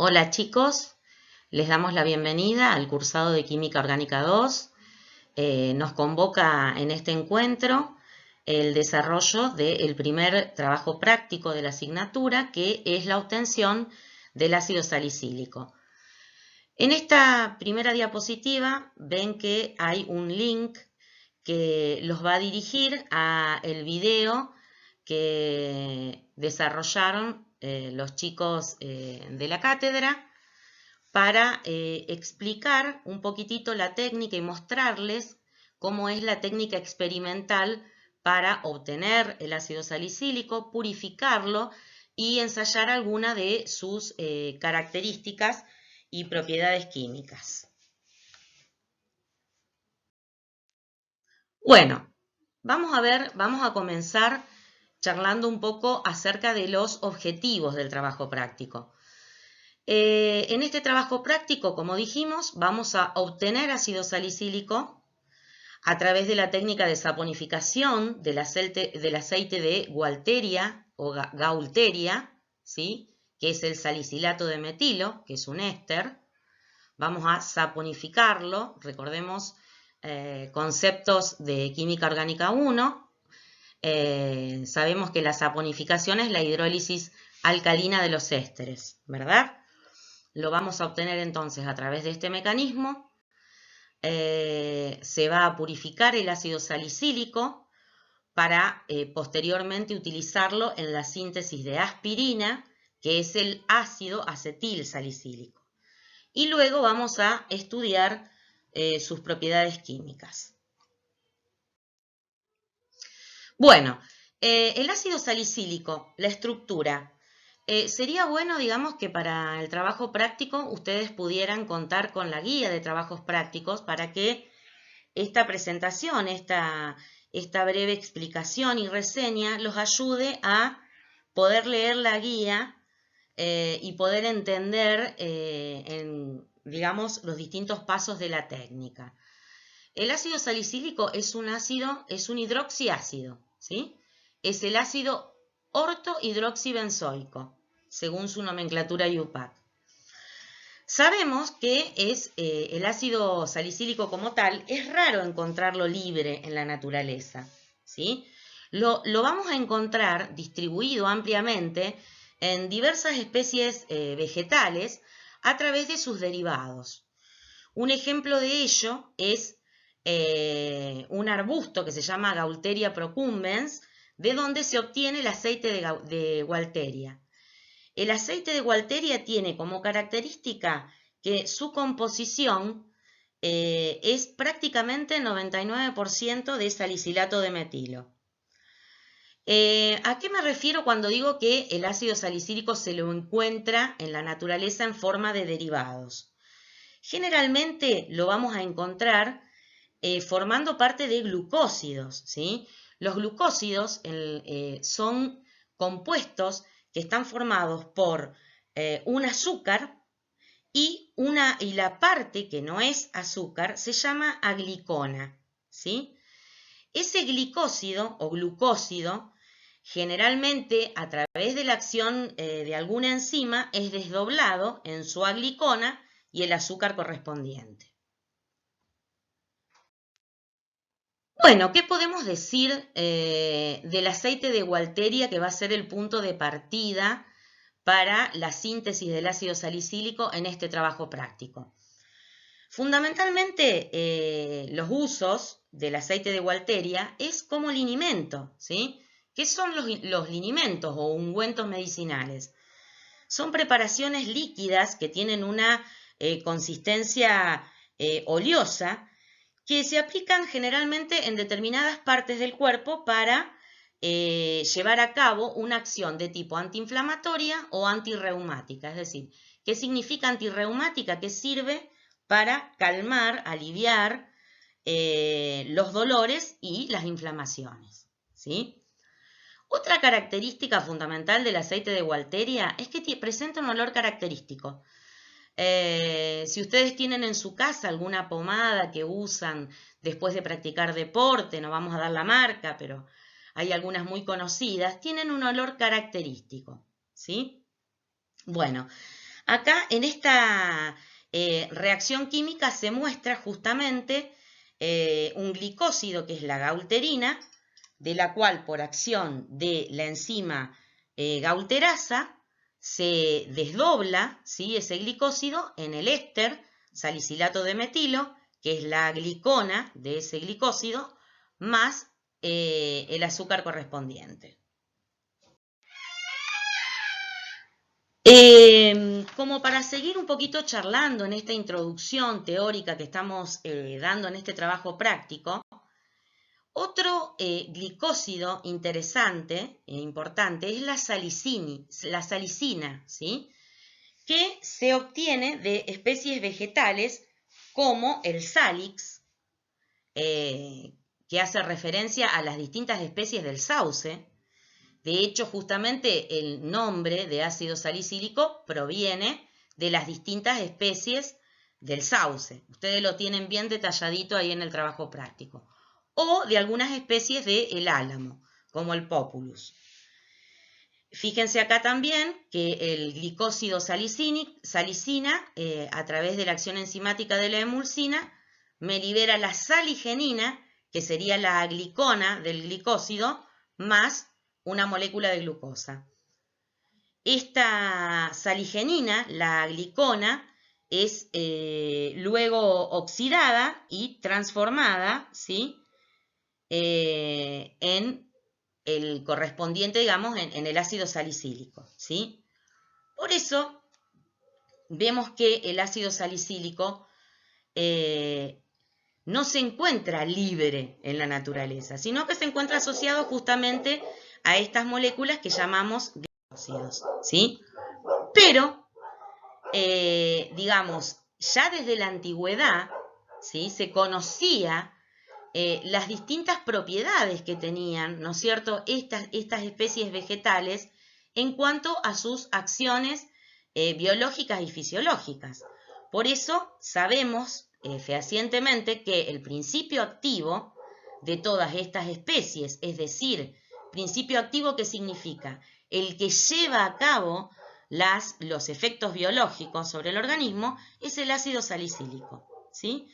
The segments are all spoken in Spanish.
Hola chicos, les damos la bienvenida al cursado de Química Orgánica 2. Nos convoca en este encuentro el desarrollo del primer trabajo práctico de la asignatura, que es la obtención del ácido salicílico. En esta primera diapositiva ven que hay un link que los va a dirigir a el video que desarrollaron los chicos de la cátedra para explicar un poquitito la técnica y mostrarles cómo es la técnica experimental para obtener el ácido salicílico, purificarlo y ensayar alguna de sus características y propiedades químicas. Bueno, vamos a comenzar charlando un poco acerca de los objetivos del trabajo práctico. En este trabajo práctico, como dijimos, vamos a obtener ácido salicílico a través de la técnica de saponificación del aceite de Gualteria o Gaulteria, ¿sí? Que es el salicilato de metilo, que es un éster. Vamos a saponificarlo, recordemos conceptos de química orgánica 1. Sabemos que la saponificación es la hidrólisis alcalina de los ésteres, ¿verdad? Lo vamos a obtener entonces a través de este mecanismo. Se va a purificar el ácido salicílico para posteriormente utilizarlo en la síntesis de aspirina, que es el ácido acetil salicílico. Y luego vamos a estudiar sus propiedades químicas. Bueno, el ácido salicílico, la estructura. Sería bueno, digamos, que para el trabajo práctico ustedes pudieran contar con la guía de trabajos prácticos para que esta presentación, esta breve explicación y reseña los ayude a poder leer la guía y poder entender, digamos, los distintos pasos de la técnica. El ácido salicílico es un hidroxiácido, ¿sí? Es el ácido ortohidroxibenzoico, según su nomenclatura IUPAC. Sabemos que el ácido salicílico como tal es raro encontrarlo libre en la naturaleza, ¿sí? Lo vamos a encontrar distribuido ampliamente en diversas especies vegetales a través de sus derivados. Un ejemplo de ello es un arbusto que se llama Gaulteria procumbens, de donde se obtiene el aceite de Gualteria. El aceite de Gualteria tiene como característica que su composición es prácticamente 99% de salicilato de metilo. ¿A qué me refiero cuando digo que el ácido salicílico se lo encuentra en la naturaleza en forma de derivados? Generalmente lo vamos a encontrar formando parte de glucósidos, ¿sí? Los glucósidos son compuestos que están formados por un azúcar y la parte que no es azúcar se llama aglicona, ¿sí? Ese glicósido o glucósido generalmente a través de la acción de alguna enzima es desdoblado en su aglicona y el azúcar correspondiente. Bueno, ¿qué podemos decir del aceite de Gualteria, que va a ser el punto de partida para la síntesis del ácido salicílico en este trabajo práctico? Fundamentalmente, los usos del aceite de Gualteria es como linimento, ¿sí? ¿Qué son los linimentos o ungüentos medicinales? Son preparaciones líquidas que tienen una consistencia oleosa, que se aplican generalmente en determinadas partes del cuerpo para llevar a cabo una acción de tipo antiinflamatoria o antirreumática. Es decir, ¿qué significa antirreumática? Que sirve para calmar, aliviar los dolores y las inflamaciones, ¿sí? Otra característica fundamental del aceite de Gualteria es que presenta un olor característico. Si ustedes tienen en su casa alguna pomada que usan después de practicar deporte, no vamos a dar la marca, pero hay algunas muy conocidas, tienen un olor característico, ¿sí? Bueno, Acá en esta reacción química se muestra justamente un glicósido que es la gaulterina, de la cual por acción de la enzima gaulterasa se desdobla, ¿sí?, ese glicósido en el éster salicilato de metilo, que es la glicona de ese glicósido, más el azúcar correspondiente. Como para seguir un poquito charlando en esta introducción teórica que estamos dando en este trabajo práctico, otro glicósido interesante e importante es la salicina, ¿sí?, que se obtiene de especies vegetales como el Salix, que hace referencia a las distintas especies del sauce. De hecho, justamente el nombre de ácido salicílico proviene de las distintas especies del sauce. Ustedes lo tienen bien detalladito ahí en el trabajo práctico. O de algunas especies del álamo, como el Populus. Fíjense acá también que el glicósido salicina, a través de la acción enzimática de la emulsina, me libera la saligenina, que sería la glicona del glicósido, más una molécula de glucosa. Esta saligenina, la glicona, es luego oxidada y transformada, ¿sí?, en el correspondiente, digamos, en el ácido salicílico, ¿sí? Por eso vemos que el ácido salicílico no se encuentra libre en la naturaleza, sino que se encuentra asociado justamente a estas moléculas que llamamos glicósidos, ¿sí? Pero, digamos, ya desde la antigüedad, ¿sí?, se conocía las distintas propiedades que tenían, ¿no es cierto?, estas especies vegetales en cuanto a sus acciones biológicas y fisiológicas. Por eso sabemos fehacientemente que el principio activo de todas estas especies, es decir, principio activo, ¿qué significa? El que lleva a cabo los efectos biológicos sobre el organismo, es el ácido salicílico, ¿sí?,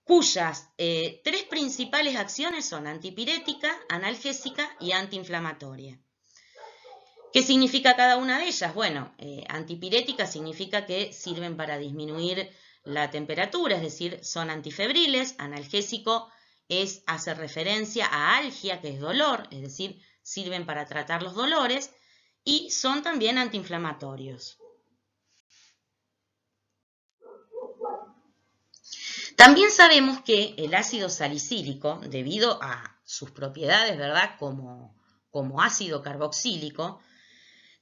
cuyas tres principales acciones son antipirética, analgésica y antiinflamatoria. ¿Qué significa cada una de ellas? Bueno, antipirética significa que sirven para disminuir la temperatura, es decir, son antifebriles. Analgésico hace referencia a algia, que es dolor, es decir, sirven para tratar los dolores, y son también antiinflamatorios. También sabemos que el ácido salicílico, debido a sus propiedades, ¿verdad?, como ácido carboxílico,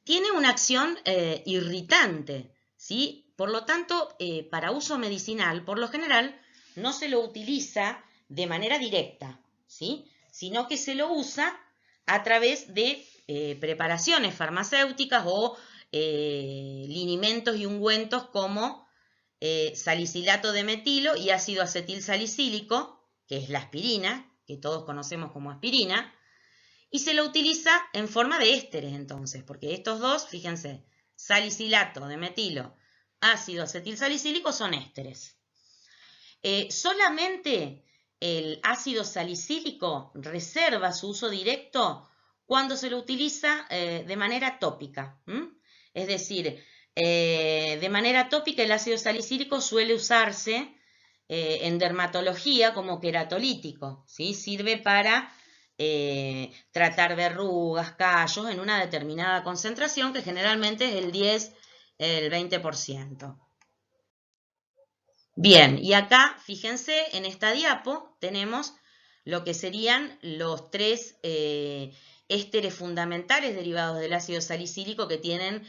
tiene una acción irritante, ¿sí? Por lo tanto, para uso medicinal, por lo general, no se lo utiliza de manera directa, ¿sí?, sino que se lo usa a través de preparaciones farmacéuticas o linimentos y ungüentos como salicilato de metilo y ácido acetil salicílico, que es la aspirina, que todos conocemos como aspirina, y se lo utiliza en forma de ésteres entonces, porque estos dos, fíjense, salicilato de metilo, ácido acetil salicílico son ésteres. Solamente el ácido salicílico reserva su uso directo cuando se lo utiliza de manera tópica, es decir, de manera tópica el ácido salicílico suele usarse en dermatología como queratolítico, ¿sí? Sirve para tratar verrugas, callos en una determinada concentración que generalmente es el 10, el 20%. Bien, y acá, fíjense, en esta diapo tenemos lo que serían los tres ésteres fundamentales derivados del ácido salicílico que tienen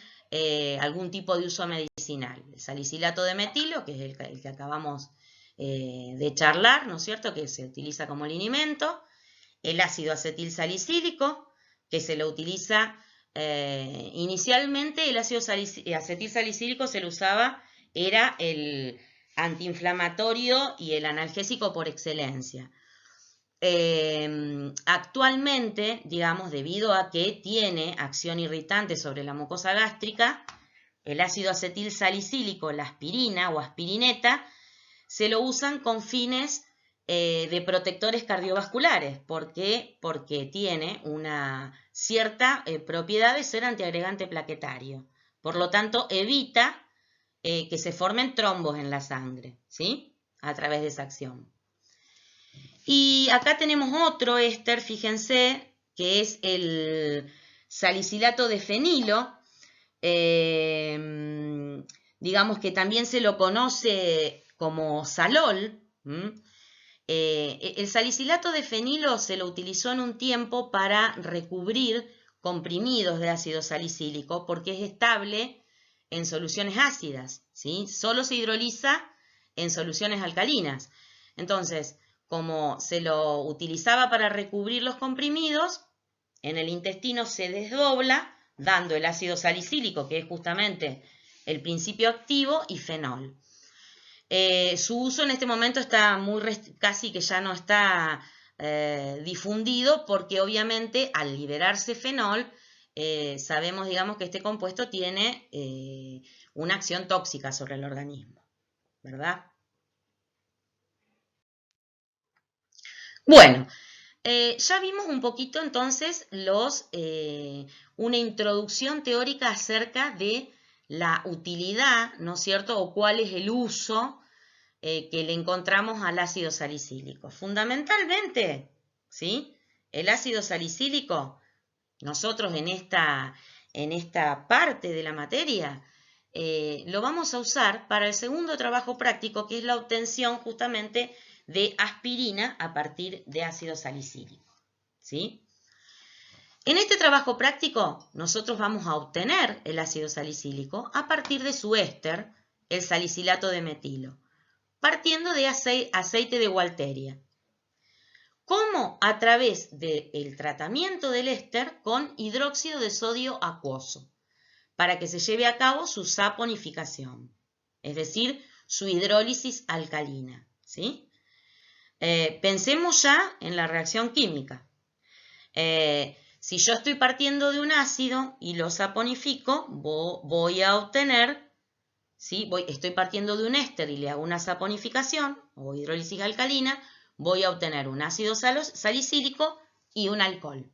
algún tipo de uso medicinal. El salicilato de metilo, que es el que acabamos de charlar, ¿no es cierto?, que se utiliza como linimento. El ácido acetil salicílico, que se lo utiliza inicialmente, el ácido acetil salicílico se lo usaba, era el antiinflamatorio y el analgésico por excelencia. Actualmente, digamos, debido a que tiene acción irritante sobre la mucosa gástrica, el ácido acetil salicílico, la aspirina o aspirineta, se lo usan con fines de protectores cardiovasculares. ¿Por qué? Porque tiene una cierta propiedad de ser antiagregante plaquetario. Por lo tanto, evita que se formen trombos en la sangre, ¿sí? A través de esa acción. Y acá tenemos otro éster, fíjense, que es el salicilato de fenilo. Digamos que también se lo conoce como salol. El salicilato de fenilo se lo utilizó en un tiempo para recubrir comprimidos de ácido salicílico porque es estable en soluciones ácidas, ¿sí? Solo se hidroliza en soluciones alcalinas. Entonces, como se lo utilizaba para recubrir los comprimidos, en el intestino se desdobla, dando el ácido salicílico, que es justamente el principio activo, y fenol. Su uso en este momento está casi que ya no está difundido, porque obviamente al liberarse fenol, sabemos, digamos, que este compuesto tiene una acción tóxica sobre el organismo, ¿verdad? Bueno, ya vimos un poquito entonces una introducción teórica acerca de la utilidad, ¿no es cierto?, o cuál es el uso que le encontramos al ácido salicílico. Fundamentalmente, ¿sí? El ácido salicílico, nosotros en esta parte de la materia, lo vamos a usar para el segundo trabajo práctico, que es la obtención justamente de aspirina a partir de ácido salicílico, ¿sí? En este trabajo práctico, nosotros vamos a obtener el ácido salicílico a partir de su éster, el salicilato de metilo, partiendo de aceite de Walteria. ¿Cómo? A través del tratamiento del éster con hidróxido de sodio acuoso, para que se lleve a cabo su saponificación, es decir, su hidrólisis alcalina, ¿sí? Pensemos ya en la reacción química. Si yo estoy partiendo de un ácido y lo saponifico, voy a obtener, ¿sí? Estoy partiendo de un éster y le hago una saponificación o hidrólisis alcalina, voy a obtener un ácido salicílico y un alcohol.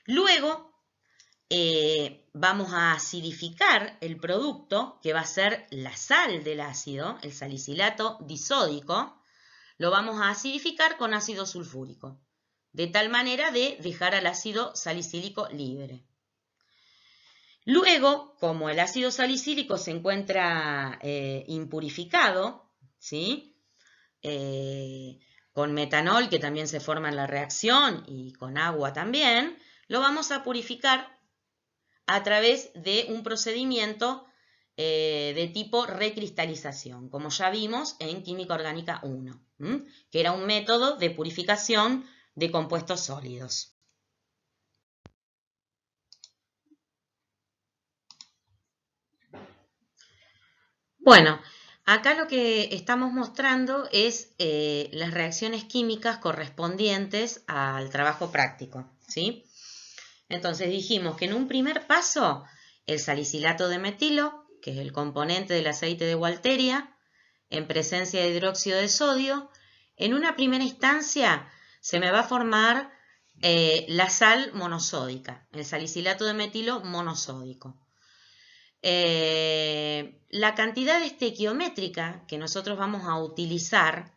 Luego vamos a acidificar el producto, que va a ser la sal del ácido, el salicilato disódico. Lo vamos a acidificar con ácido sulfúrico, de tal manera de dejar al ácido salicílico libre. Luego, como el ácido salicílico se encuentra impurificado, ¿sí? Con metanol, que también se forma en la reacción, y con agua también, lo vamos a purificar a través de un procedimiento de tipo recristalización, como ya vimos en Química Orgánica 1, que era un método de purificación de compuestos sólidos. Bueno, acá lo que estamos mostrando es las reacciones químicas correspondientes al trabajo práctico, ¿sí? Entonces dijimos que en un primer paso, el salicilato de metilo, que es el componente del aceite de Walteria, en presencia de hidróxido de sodio, en una primera instancia se me va a formar la sal monosódica, el salicilato de metilo monosódico. La cantidad estequiométrica que nosotros vamos a utilizar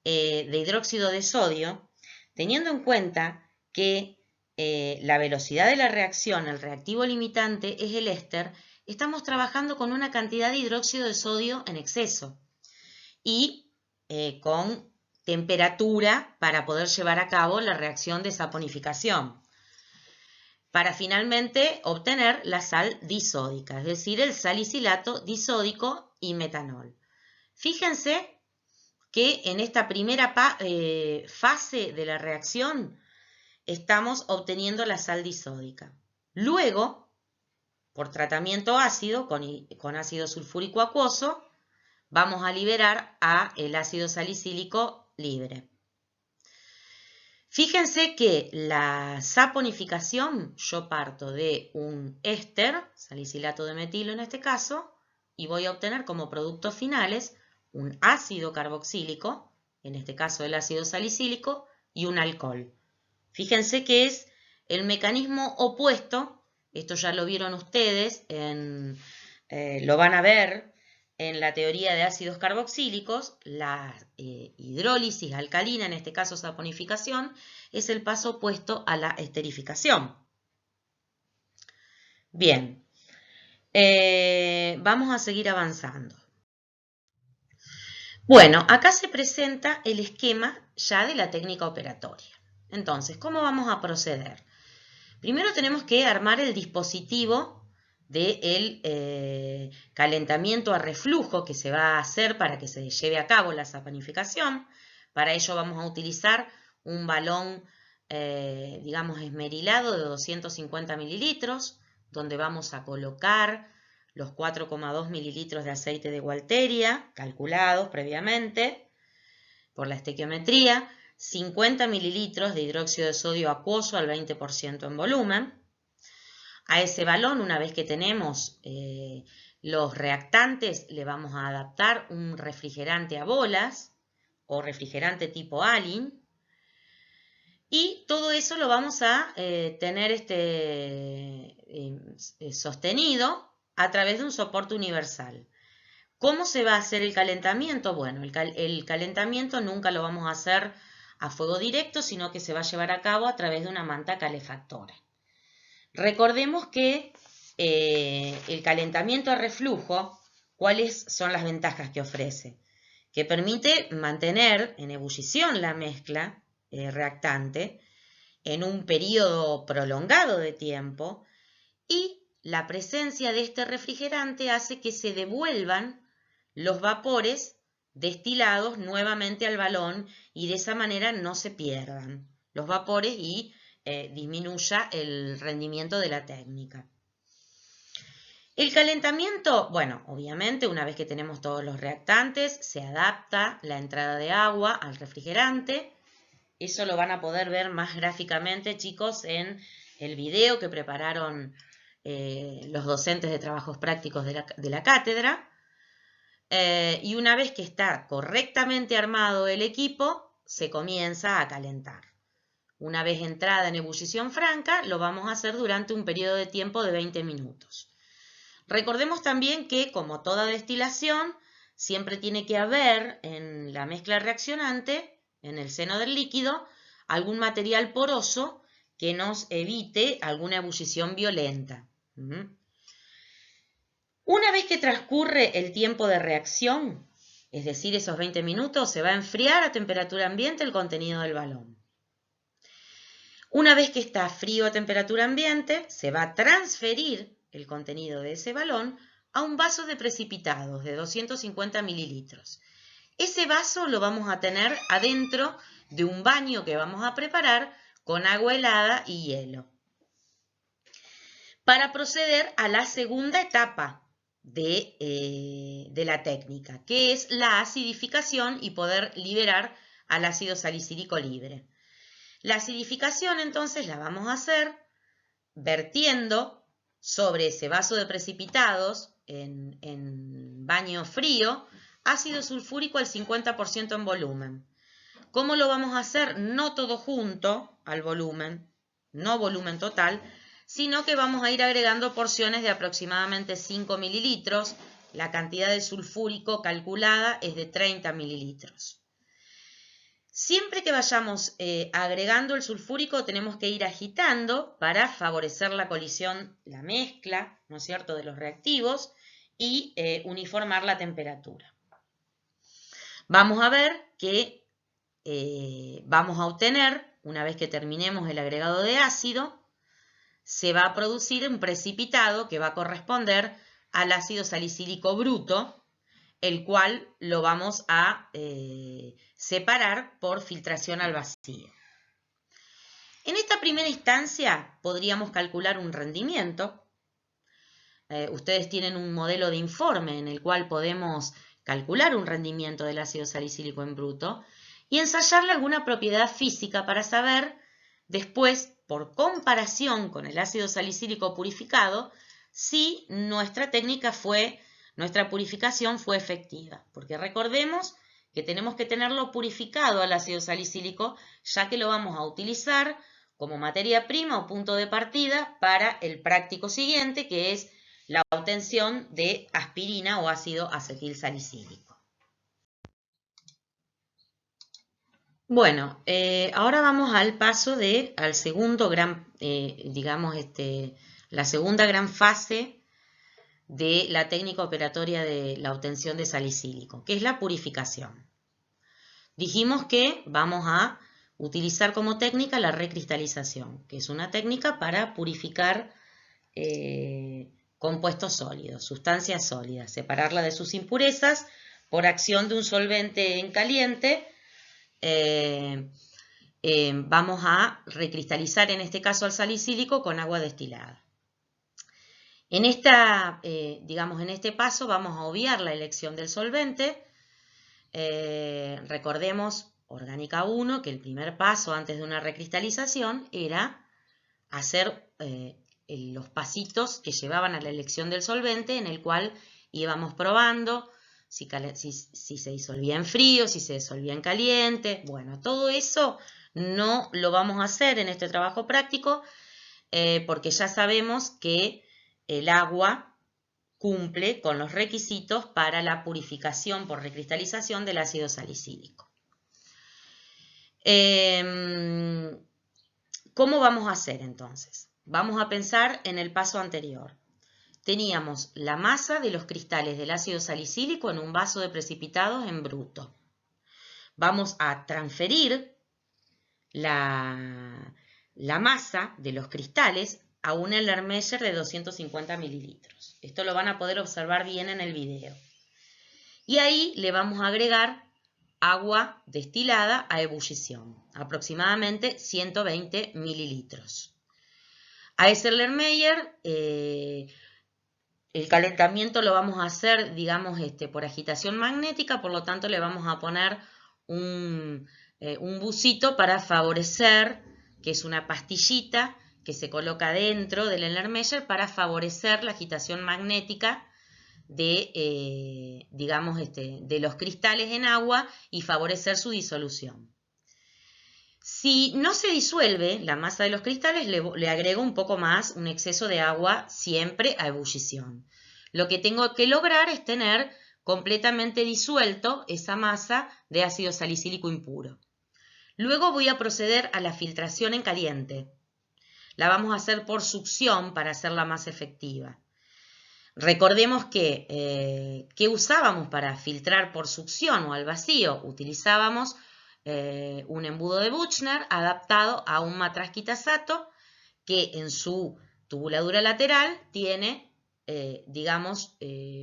de hidróxido de sodio, teniendo en cuenta que la velocidad de la reacción, el reactivo limitante es el éster, estamos trabajando con una cantidad de hidróxido de sodio en exceso y con temperatura para poder llevar a cabo la reacción de saponificación, para finalmente obtener la sal disódica, es decir, el salicilato disódico y metanol. Fíjense que en esta primera fase de la reacción estamos obteniendo la sal disódica. Luego, por tratamiento ácido con ácido sulfúrico acuoso, vamos a liberar el ácido salicílico libre. Fíjense que la saponificación, yo parto de un éster, salicilato de metilo en este caso, y voy a obtener como productos finales un ácido carboxílico, en este caso el ácido salicílico, y un alcohol. Fíjense que es el mecanismo opuesto, esto ya lo vieron ustedes, lo van a ver en la teoría de ácidos carboxílicos. La hidrólisis alcalina, en este caso saponificación, es el paso opuesto a la esterificación. Bien, vamos a seguir avanzando. Bueno, acá se presenta el esquema ya de la técnica operatoria. Entonces, ¿cómo vamos a proceder? Primero tenemos que armar el dispositivo del calentamiento a reflujo que se va a hacer para que se lleve a cabo la saponificación. Para ello vamos a utilizar un balón, digamos, esmerilado de 250 mililitros, donde vamos a colocar los 4,2 mililitros de aceite de Walteria, calculados previamente por la estequiometría, 50 mililitros de hidróxido de sodio acuoso al 20% en volumen. A ese balón, una vez que tenemos los reactantes, le vamos a adaptar un refrigerante a bolas o refrigerante tipo Alin. Y todo eso lo vamos a tener sostenido a través de un soporte universal. ¿Cómo se va a hacer el calentamiento? Bueno, el calentamiento nunca lo vamos a hacer a fuego directo, sino que se va a llevar a cabo a través de una manta calefactora. Recordemos que el calentamiento a reflujo, ¿cuáles son las ventajas que ofrece? Que permite mantener en ebullición la mezcla reactante en un periodo prolongado de tiempo, y la presencia de este refrigerante hace que se devuelvan los vapores destilados nuevamente al balón y de esa manera no se pierdan los vapores y disminuya el rendimiento de la técnica. El calentamiento, bueno, obviamente una vez que tenemos todos los reactantes, se adapta la entrada de agua al refrigerante. Eso lo van a poder ver más gráficamente, chicos, en el video que prepararon los docentes de trabajos prácticos de la cátedra. Y una vez que está correctamente armado el equipo, se comienza a calentar. Una vez entrada en ebullición franca, lo vamos a hacer durante un periodo de tiempo de 20 minutos. Recordemos también que, como toda destilación, siempre tiene que haber en la mezcla reaccionante, en el seno del líquido, algún material poroso que nos evite alguna ebullición violenta. Una vez que transcurre el tiempo de reacción, es decir, esos 20 minutos, se va a enfriar a temperatura ambiente el contenido del balón. Una vez que está frío a temperatura ambiente, se va a transferir el contenido de ese balón a un vaso de precipitados de 250 mililitros. Ese vaso lo vamos a tener adentro de un baño que vamos a preparar con agua helada y hielo. Para proceder a la segunda etapa de la técnica, que es la acidificación y poder liberar al ácido salicílico libre. La acidificación entonces la vamos a hacer vertiendo sobre ese vaso de precipitados en baño frío ácido sulfúrico al 50% en volumen. ¿Cómo lo vamos a hacer? No todo junto al volumen, no volumen total, sino que vamos a ir agregando porciones de aproximadamente 5 mililitros. La cantidad de sulfúrico calculada es de 30 mililitros. Siempre que vayamos agregando el sulfúrico tenemos que ir agitando para favorecer la colisión, la mezcla, ¿no es cierto?, de los reactivos y uniformar la temperatura. Vamos a ver que vamos a obtener, una vez que terminemos el agregado de ácido, se va a producir un precipitado que va a corresponder al ácido salicílico bruto, el cual lo vamos a separar por filtración al vacío. En esta primera instancia podríamos calcular un rendimiento. Ustedes tienen un modelo de informe en el cual podemos calcular un rendimiento del ácido salicílico en bruto y ensayarle alguna propiedad física para saber después, por comparación con el ácido salicílico purificado, si nuestra purificación fue efectiva. Porque recordemos que tenemos que tenerlo purificado al ácido salicílico, ya que lo vamos a utilizar como materia prima o punto de partida para el práctico siguiente, que es la obtención de aspirina o ácido acetilsalicílico. Bueno, ahora vamos al paso al segundo gran, la segunda gran fase de la técnica operatoria de la obtención de salicílico, que es la purificación. Dijimos que vamos a utilizar como técnica la recristalización, que es una técnica para purificar compuestos sólidos, sustancias sólidas, separarla de sus impurezas por acción de un solvente en caliente. Vamos a recristalizar en este caso al salicílico con agua destilada. En este paso vamos a obviar la elección del solvente. Recordemos, orgánica 1, que el primer paso antes de una recristalización era hacer los pasitos que llevaban a la elección del solvente, en el cual íbamos probando si se disolvía en frío, si se disolvía en caliente. Bueno, todo eso no lo vamos a hacer en este trabajo práctico porque ya sabemos que el agua cumple con los requisitos para la purificación por recristalización del ácido salicílico. ¿Cómo vamos a hacer entonces? Vamos a pensar en el paso anterior. Teníamos la masa de los cristales del ácido salicílico en un vaso de precipitados en bruto. Vamos a transferir la masa de los cristales a un Erlenmeyer de 250 mililitros. Esto lo van a poder observar bien en el video. Y ahí le vamos a agregar agua destilada a ebullición, aproximadamente 120 mililitros. A ese Erlenmeyer el calentamiento lo vamos a hacer, por agitación magnética, por lo tanto le vamos a poner un bucito para favorecer, que es una pastillita que se coloca dentro del Erlenmeyer para favorecer la agitación magnética de los cristales en agua y favorecer su disolución. Si no se disuelve la masa de los cristales, le agrego un poco más, un exceso de agua siempre a ebullición. Lo que tengo que lograr es tener completamente disuelto esa masa de ácido salicílico impuro. Luego voy a proceder a la filtración en caliente. La vamos a hacer por succión para hacerla más efectiva. Recordemos que ¿qué usábamos para filtrar por succión o al vacío? Utilizábamos un embudo de Büchner adaptado a un matraz Kitasato que en su tubuladura lateral tiene,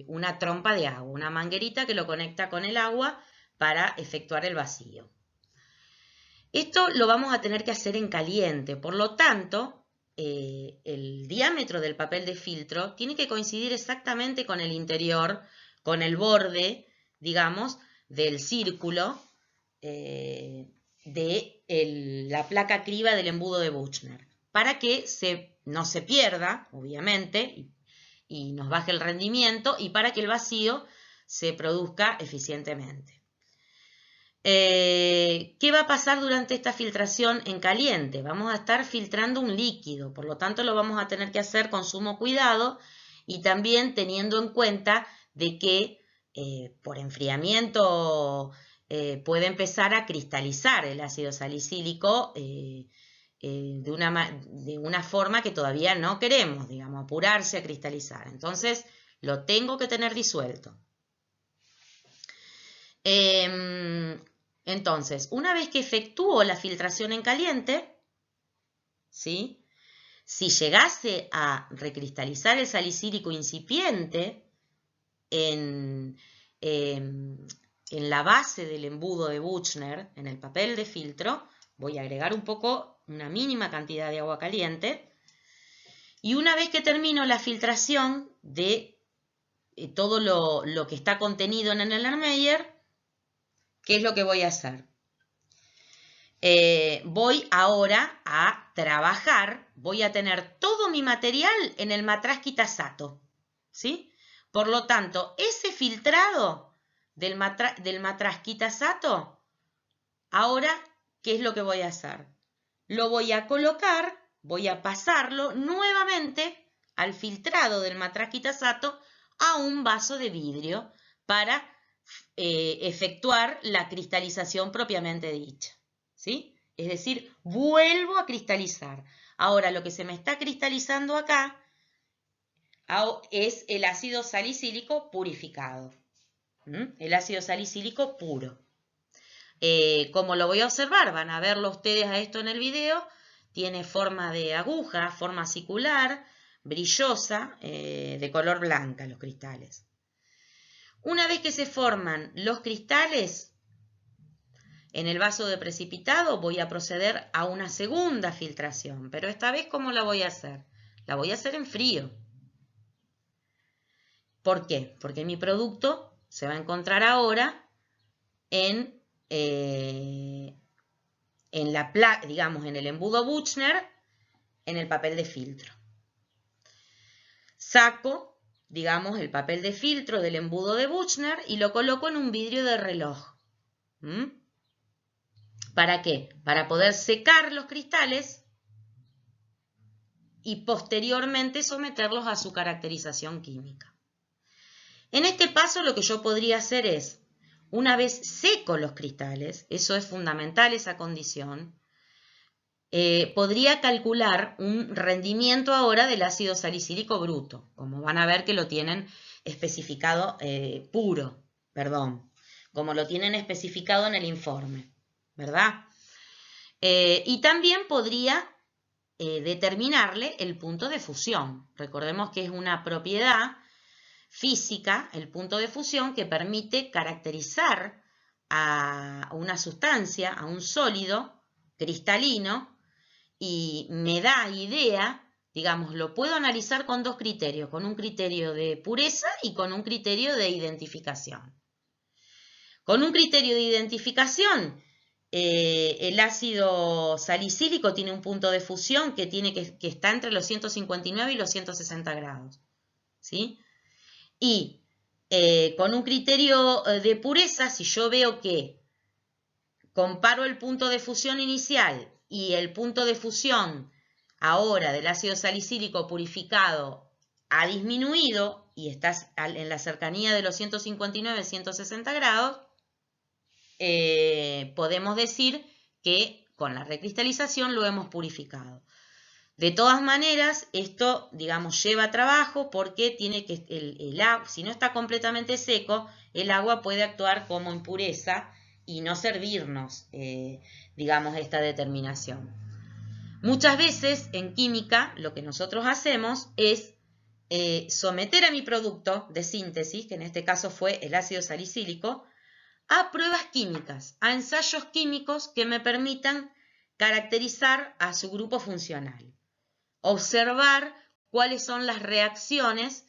una trompa de agua, una manguerita que lo conecta con el agua para efectuar el vacío. Esto lo vamos a tener que hacer en caliente, por lo tanto, el diámetro del papel de filtro tiene que coincidir exactamente con el interior, con el borde, del círculo de la placa criba del embudo de Büchner, para que no se pierda, obviamente, y nos baje el rendimiento, y para que el vacío se produzca eficientemente. ¿Qué va a pasar durante esta filtración en caliente? Vamos a estar filtrando un líquido, por lo tanto lo vamos a tener que hacer con sumo cuidado y también teniendo en cuenta de que por enfriamiento puede empezar a cristalizar el ácido salicílico de una forma que todavía no queremos, apurarse a cristalizar. Entonces lo tengo que tener disuelto. Entonces, una vez que efectúo la filtración en caliente, ¿sí? Si llegase a recristalizar el salicílico incipiente en la base del embudo de Büchner, en el papel de filtro, voy a agregar una mínima cantidad de agua caliente, y una vez que termino la filtración de todo lo que está contenido en el Erlenmeyer, ¿qué es lo que voy a hacer? voy ahora a trabajar, voy a tener todo mi material en el matraz Kitasato, ¿sí? Por lo tanto, ese filtrado del matraz Kitasato, ahora, ¿qué es lo que voy a hacer? Lo voy a colocar, voy a pasarlo nuevamente al filtrado del matraz Kitasato a un vaso de vidrio para efectuar la cristalización propiamente dicha, ¿sí? Es decir, vuelvo a cristalizar. Ahora lo que se me está cristalizando acá es el ácido salicílico purificado, el ácido salicílico puro. Como lo voy a observar, van a verlo ustedes a esto en el video, tiene forma de aguja, forma circular, brillosa, de color blanca los cristales. Una vez que se forman los cristales en el vaso de precipitado, voy a proceder a una segunda filtración, pero esta vez, ¿cómo la voy a hacer? La voy a hacer en frío. ¿Por qué? Porque mi producto se va a encontrar ahora en digamos, en el embudo Büchner, en el papel de filtro. Saco, digamos, el papel de filtro del embudo de Büchner y lo coloco en un vidrio de reloj. ¿Para qué? Para poder secar los cristales y posteriormente someterlos a su caracterización química. En este paso lo que yo podría hacer es, una vez seco los cristales, eso es fundamental, esa condición, podría calcular un rendimiento ahora del ácido salicílico bruto, como van a ver que lo tienen especificado como lo tienen especificado en el informe, ¿verdad? Y también podría determinarle el punto de fusión. Recordemos que es una propiedad física, el punto de fusión, que permite caracterizar a una sustancia, a un sólido cristalino, y me da idea, digamos, lo puedo analizar con dos criterios, con un criterio de pureza y con un criterio de identificación. Con un criterio de identificación, el ácido salicílico tiene un punto de fusión que está entre los 159 y los 160 grados, ¿sí? Y con un criterio de pureza, si yo veo que comparo el punto de fusión inicial y el punto de fusión ahora del ácido salicílico purificado ha disminuido y está en la cercanía de los 159-160 grados, podemos decir que con la recristalización lo hemos purificado. De todas maneras, esto, digamos, lleva trabajo porque tiene que el agua, si no está completamente seco, el agua puede actuar como impureza y no servirnos, digamos, esta determinación. Muchas veces en química lo que nosotros hacemos es someter a mi producto de síntesis, que en este caso fue el ácido salicílico, a pruebas químicas, a ensayos químicos que me permitan caracterizar a su grupo funcional. Observar cuáles son las reacciones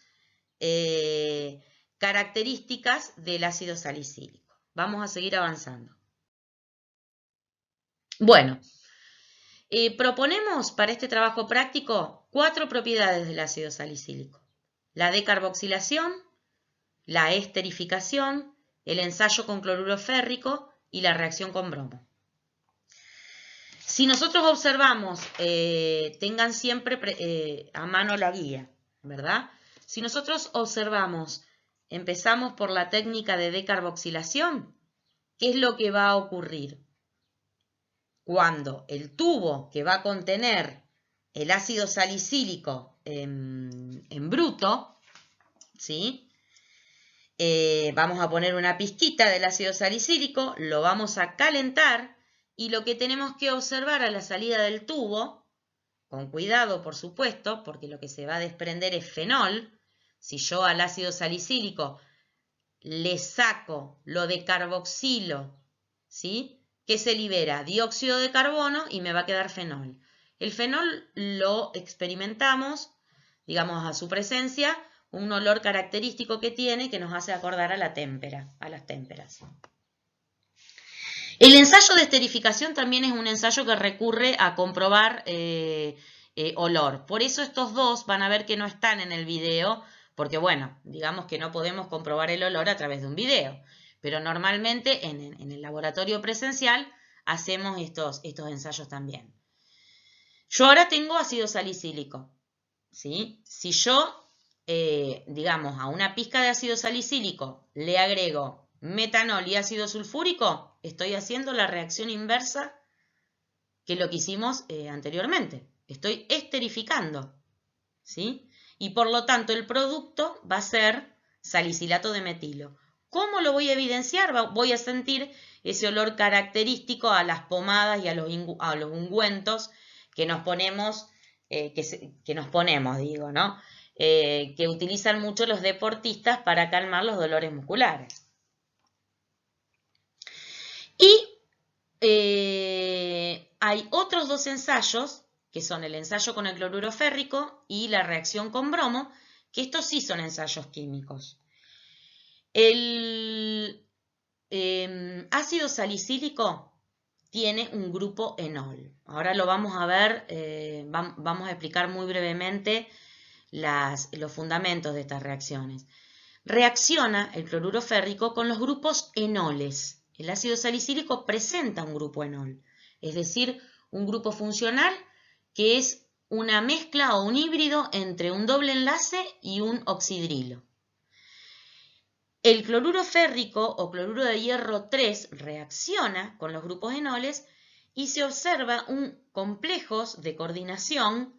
características del ácido salicílico. Vamos a seguir avanzando. Bueno, proponemos para este trabajo práctico 4 propiedades del ácido salicílico: la decarboxilación, la esterificación, el ensayo con cloruro férrico y la reacción con bromo. Si nosotros observamos, tengan siempre a mano la guía, ¿verdad? Si nosotros observamos, empezamos por la técnica de decarboxilación, ¿qué es lo que va a ocurrir? Cuando el tubo que va a contener el ácido salicílico en bruto, ¿sí? Vamos a poner una pizquita del ácido salicílico, lo vamos a calentar y lo que tenemos que observar a la salida del tubo, con cuidado por supuesto, porque lo que se va a desprender es fenol. Si yo al ácido salicílico le saco, lo decarboxilo, ¿sí? ¿Qué se libera? Dióxido de carbono y me va a quedar fenol. El fenol lo experimentamos, digamos, a su presencia, un olor característico que tiene que nos hace acordar a la témpera, a las témperas. El ensayo de esterificación también es un ensayo que recurre a comprobar olor. Por eso estos dos van a ver que no están en el video, porque bueno, digamos que no podemos comprobar el olor a través de un video. Pero normalmente en el laboratorio presencial hacemos estos ensayos también. Yo ahora tengo ácido salicílico, ¿sí? Si yo, digamos, a una pizca de ácido salicílico le agrego metanol y ácido sulfúrico, estoy haciendo la reacción inversa que lo que hicimos anteriormente. Estoy esterificando, ¿sí? Y por lo tanto el producto va a ser salicilato de metilo. ¿Cómo lo voy a evidenciar? Voy a sentir ese olor característico a las pomadas y a los ungüentos que nos ponemos, digo, ¿no? Que utilizan mucho los deportistas para calmar los dolores musculares. Y hay otros dos ensayos, que son el ensayo con el cloruro férrico y la reacción con bromo, que estos sí son ensayos químicos. El ácido salicílico tiene un grupo enol. Ahora lo vamos a ver, vamos a explicar muy brevemente los fundamentos de estas reacciones. Reacciona el cloruro férrico con los grupos enoles. El ácido salicílico presenta un grupo enol, es decir, un grupo funcional que es una mezcla o un híbrido entre un doble enlace y un oxidrilo. El cloruro férrico o cloruro de hierro 3 reacciona con los grupos enoles y se observa un complejos de coordinación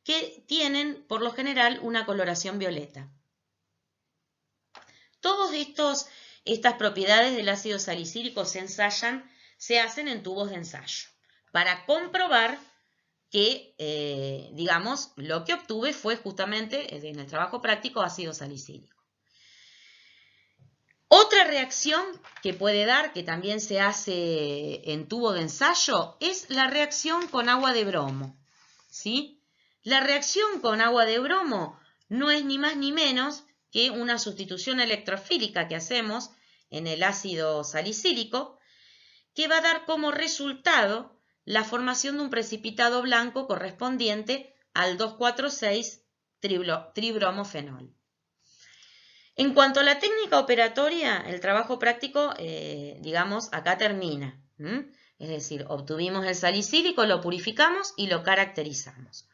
que tienen por lo general una coloración violeta. Todas estas propiedades del ácido salicílico se ensayan, se hacen en tubos de ensayo para comprobar que, digamos, lo que obtuve fue justamente en el trabajo práctico ácido salicílico. Otra reacción que puede dar, que también se hace en tubo de ensayo, es la reacción con agua de bromo, ¿sí? La reacción con agua de bromo no es ni más ni menos que una sustitución electrofílica que hacemos en el ácido salicílico, que va a dar como resultado la formación de un precipitado blanco correspondiente al 2,4,6 tribromofenol. En cuanto a la técnica operatoria, el trabajo práctico, digamos, acá termina. Es decir, obtuvimos el salicílico, lo purificamos y lo caracterizamos.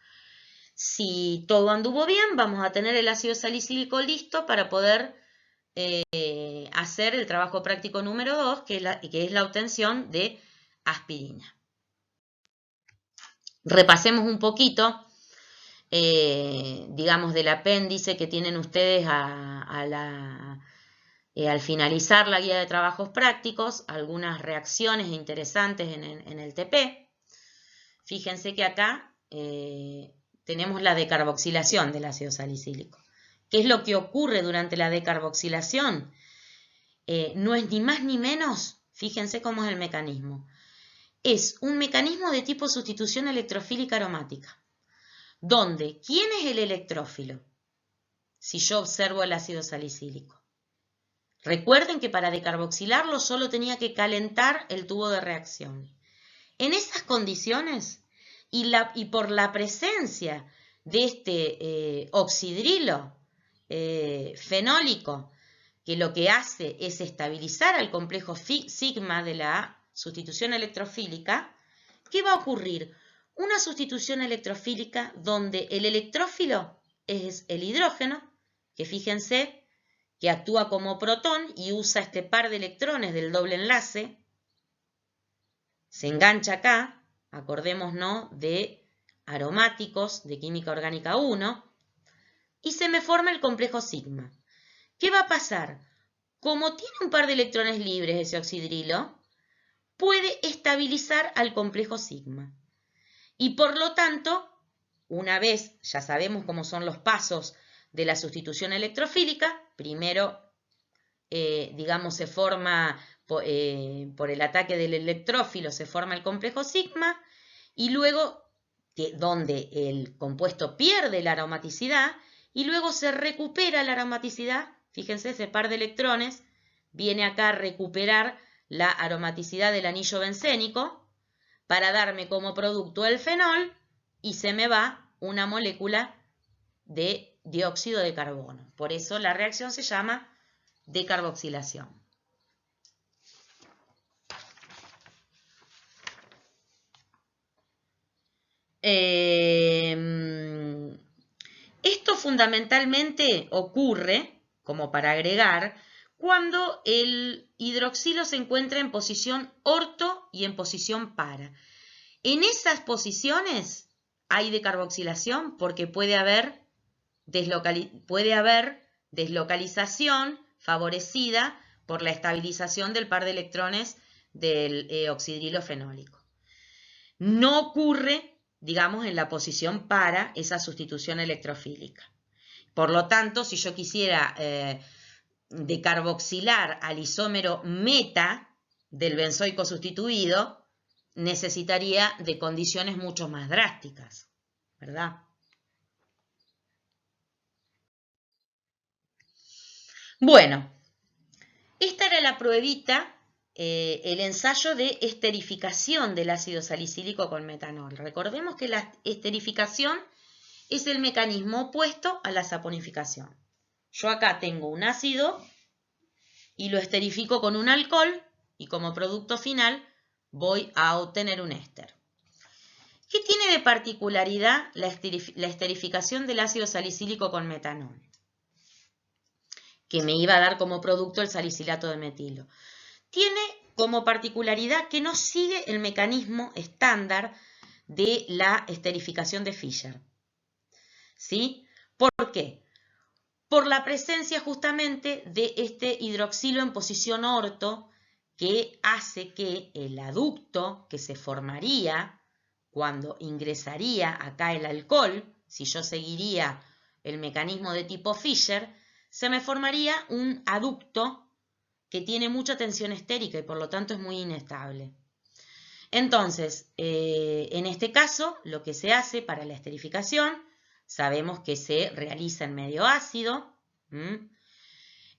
Si todo anduvo bien, vamos a tener el ácido salicílico listo para poder hacer el trabajo práctico número 2, que es la obtención de aspirina. Repasemos un poquito, digamos, del apéndice que tienen ustedes al finalizar la guía de trabajos prácticos, algunas reacciones interesantes en el TP. Fíjense que acá tenemos la decarboxilación del ácido salicílico. ¿Qué es lo que ocurre durante la decarboxilación? No es ni más ni menos, fíjense cómo es el mecanismo. Es un mecanismo de tipo sustitución electrofílica aromática, donde ¿quién es el electrófilo? Si yo observo el ácido salicílico. Recuerden que para decarboxilarlo solo tenía que calentar el tubo de reacción. En esas condiciones y por la presencia de este oxidrilo fenólico, que lo que hace es estabilizar al complejo sigma de la sustitución electrofílica, ¿qué va a ocurrir? Una sustitución electrofílica donde el electrófilo es el hidrógeno, que fíjense que actúa como protón y usa este par de electrones del doble enlace, se engancha acá, acordémonos de aromáticos de química orgánica 1, y se me forma el complejo sigma. ¿Qué va a pasar? Como tiene un par de electrones libres ese oxidrilo, puede estabilizar al complejo sigma. Y por lo tanto, una vez ya sabemos cómo son los pasos de la sustitución electrofílica, primero, digamos, se forma por el ataque del electrófilo, se forma el complejo sigma, y luego, donde el compuesto pierde la aromaticidad, y luego se recupera la aromaticidad. Fíjense, ese par de electrones viene acá a recuperar la aromaticidad del anillo bencénico para darme como producto el fenol y se me va una molécula de dióxido de carbono. Por eso la reacción se llama decarboxilación. Esto fundamentalmente ocurre, como para agregar, cuando el hidroxilo se encuentra en posición orto y en posición para. En esas posiciones hay decarboxilación porque puede haber deslocalización favorecida por la estabilización del par de electrones del oxidrilo fenólico. No ocurre, digamos, en la posición para esa sustitución electrofílica. Por lo tanto, si yo quisiera decarboxilar al isómero meta del benzoico sustituido, necesitaría de condiciones mucho más drásticas, ¿verdad? Bueno, esta era la pruebita, el ensayo de esterificación del ácido salicílico con metanol. Recordemos que la esterificación es el mecanismo opuesto a la saponificación. Yo acá tengo un ácido y lo esterifico con un alcohol y como producto final voy a obtener un éster. ¿Qué tiene de particularidad la esterificación del ácido salicílico con metanol? Que me iba a dar como producto el salicilato de metilo. Tiene como particularidad que no sigue el mecanismo estándar de la esterificación de Fischer. ¿Sí? ¿Por qué? Por la presencia justamente de este hidroxilo en posición orto que hace que el aducto que se formaría cuando ingresaría acá el alcohol, si yo seguiría el mecanismo de tipo Fischer, se me formaría un aducto que tiene mucha tensión estérica y por lo tanto es muy inestable. Entonces, en este caso, lo que se hace para la esterificación, sabemos que se realiza en medio ácido.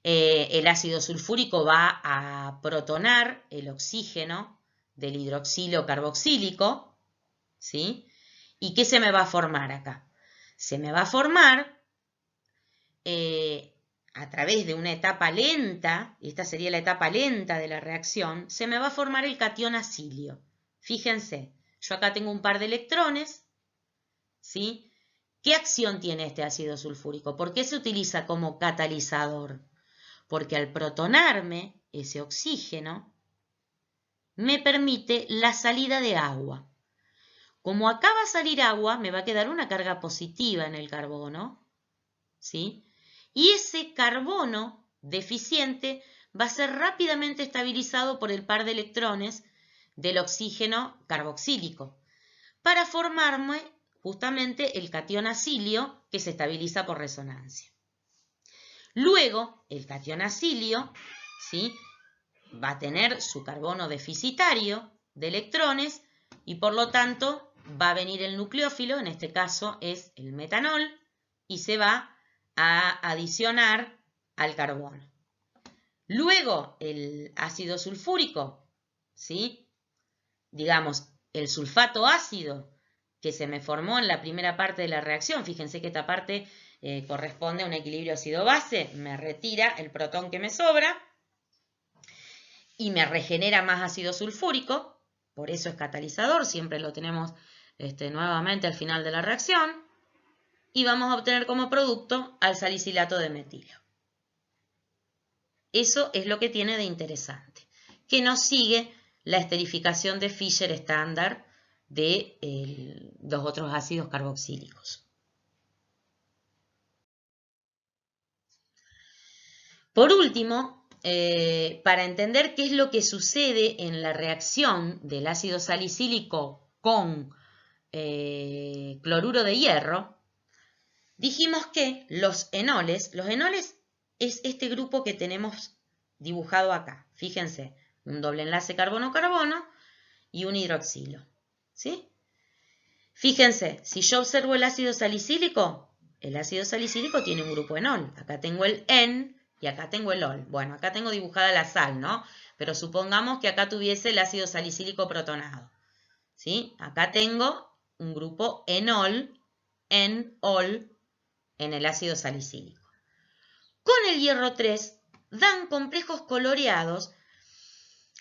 El ácido sulfúrico va a protonar el oxígeno del hidroxilo carboxílico, ¿sí? ¿Y qué se me va a formar acá? Se me va a formar a través de una etapa lenta, y esta sería la etapa lenta de la reacción, se me va a formar el catión acilio. Fíjense, yo acá tengo un par de electrones, ¿sí? ¿Qué acción tiene este ácido sulfúrico? ¿Por qué se utiliza como catalizador? Porque al protonarme ese oxígeno, me permite la salida de agua. Como acá va a salir agua, me va a quedar una carga positiva en el carbono, ¿sí? Y ese carbono deficiente va a ser rápidamente estabilizado por el par de electrones del oxígeno carboxílico para formarme justamente el catión acilio que se estabiliza por resonancia. Luego, el catión acilio, ¿sí?, va a tener su carbono deficitario de electrones y por lo tanto va a venir el nucleófilo, en este caso es el metanol, y se va a adicionar al carbono. Luego el ácido sulfúrico, ¿sí?, digamos el sulfato ácido que se me formó en la primera parte de la reacción, fíjense que esta parte corresponde a un equilibrio ácido-base, me retira el protón que me sobra y me regenera más ácido sulfúrico, por eso es catalizador, siempre lo tenemos nuevamente al final de la reacción, y vamos a obtener como producto al salicilato de metilo. Eso es lo que tiene de interesante, que no sigue la esterificación de Fischer estándar de los otros ácidos carboxílicos. Por último, para entender qué es lo que sucede en la reacción del ácido salicílico con cloruro de hierro, dijimos que los enoles es este grupo que tenemos dibujado acá. Fíjense, un doble enlace carbono-carbono y un hidroxilo, ¿sí? Fíjense, si yo observo el ácido salicílico tiene un grupo enol. Acá tengo el N, y acá tengo el ol. Bueno, acá tengo dibujada la sal, ¿no? Pero supongamos que acá tuviese el ácido salicílico protonado, ¿sí? Acá tengo un grupo enol, en-ol, en el ácido salicílico. Con el hierro 3 dan complejos coloreados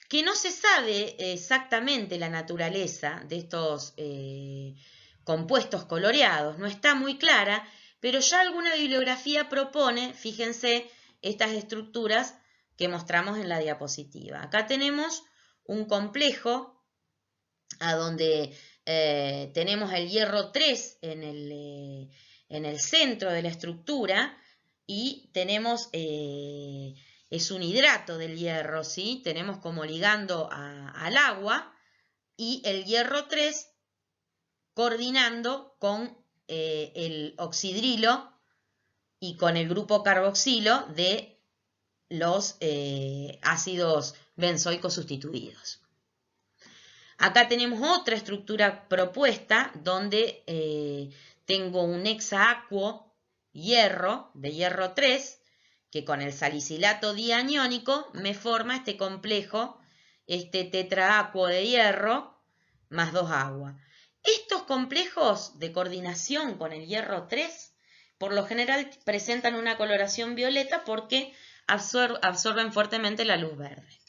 que no se sabe exactamente la naturaleza de estos compuestos coloreados, no está muy clara, pero ya alguna bibliografía propone, fíjense, estas estructuras que mostramos en la diapositiva. Acá tenemos un complejo a donde tenemos el hierro 3 en el centro de la estructura y tenemos, es un hidrato del hierro, ¿sí? Tenemos como ligando al agua y el hierro 3 coordinando con el oxidrilo y con el grupo carboxilo de los ácidos benzoicos sustituidos. Acá tenemos otra estructura propuesta donde tengo un hexaacuo hierro de hierro 3 que con el salicilato dianiónico me forma este complejo, este tetraacuo de hierro más 2 agua. Estos complejos de coordinación con el hierro 3 por lo general presentan una coloración violeta porque absorben fuertemente la luz verde.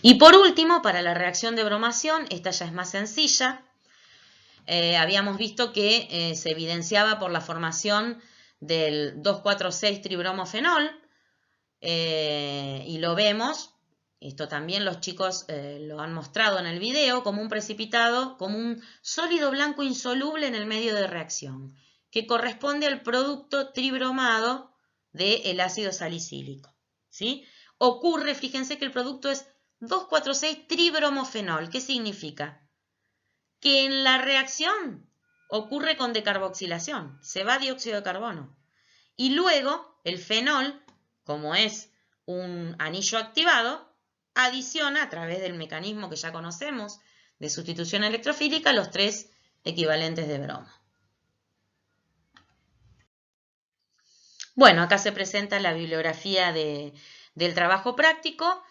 Y por último, para la reacción de bromación, esta ya es más sencilla. Habíamos visto que se evidenciaba por la formación del 2,4,6-tribromofenol y lo vemos, esto también los chicos lo han mostrado en el video, como un precipitado, como un sólido blanco insoluble en el medio de reacción, que corresponde al producto tribromado del ácido salicílico, ¿sí? Ocurre, fíjense que el producto es 2,4,6-tribromofenol. ¿Qué significa? Que en la reacción ocurre con decarboxilación, se va dióxido de carbono. Y luego el fenol, como es un anillo activado, adiciona a través del mecanismo que ya conocemos de sustitución electrofílica los 3 equivalentes de bromo. Bueno, acá se presenta la bibliografía del trabajo práctico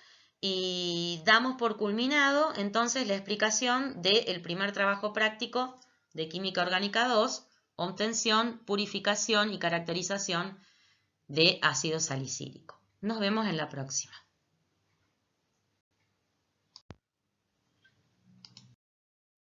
y damos por culminado entonces la explicación del primer trabajo práctico de Química Orgánica 2, obtención, purificación y caracterización de ácido salicílico. Nos vemos en la próxima.